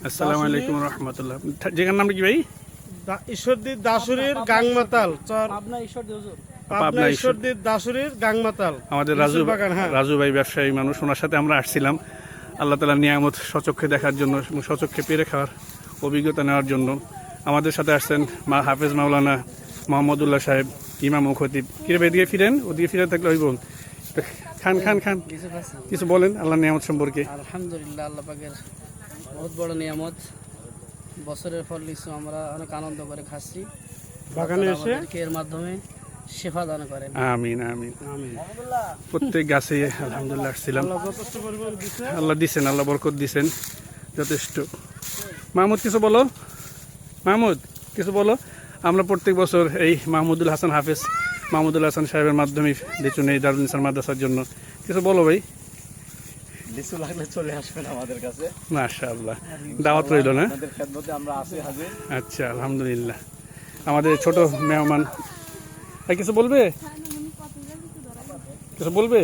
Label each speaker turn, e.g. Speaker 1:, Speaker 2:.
Speaker 1: আসসালামু আলাইকুম রহমতুল্লাহ। যেখানে নাম কি ভাই?
Speaker 2: ঈশ্বরদী দাসুরীর গাংমাতাল চর, পাবনা ঈশ্বরদী দাসুরীর গাংমাতাল।
Speaker 1: আমাদের রাজু
Speaker 2: বাগান, হ্যাঁ।
Speaker 1: রাজু ভাই ব্যবসায়ী মানুষ, ওনার সাথে আমরা আসছিলাম আল্লাহ তাআলার নিয়ামত সচক্ষে দেখার জন্য এবং সচক্ষে পেরে খাওয়ার অভিজ্ঞতা নেওয়ার জন্য। আমাদের সাথে আসছেন হাফেজ মাওলানা মোহাম্মদুল্লাহ সাহেব, ইমাম ও খতিব। কিরে ভাই, এদিকে ফিরেন, ওদিকে ফিরে থাকলে হইব। খান খান খান, কিছু বলেন আল্লাহর নিয়ামত সম্পর্কে।
Speaker 3: আলহামদুলিল্লাহ, আল্লাহ পাকের বহুত বড় নিয়ামত। বছরের ফল লিচু আমরা অনেক আনন্দ করে খাচ্ছি।
Speaker 2: বাগানে এসে
Speaker 3: এর মাধ্যমে শেফা দান করেন।
Speaker 1: আমিন আমিন। প্রত্যেক গাছে আলহামদুলিল্লাহ আসছিলাম,
Speaker 2: যথেষ্ট পরিমাণ দিচ্ছে।
Speaker 1: আল্লাহ দিছেন, আল্লাহ বরকত দিছেন যথেষ্ট। মাহমুদ কিছু বলো, মাহমুদ কিছু বলো। আমরা প্রত্যেক বছর এই মাহমুদুল হাসান হাফেজ মাহমুদুল হাসান সাহেবের মাধ্যমে লিচু নেই দারুল ইনসান মাদ্রাসার জন্য। কিছু বলো ভাই।
Speaker 4: লিচু লাগলে চলে আসবেন আমাদের কাছে,
Speaker 1: মাশাআল্লাহ, দাওয়াত রইল না?
Speaker 4: আমাদের খেদমতে আমরা আছি হাজির।
Speaker 1: আচ্ছা, আলহামদুলিল্লাহ। আমাদের ছোট মেহমান কিছু বলবে, কিছু বলবে?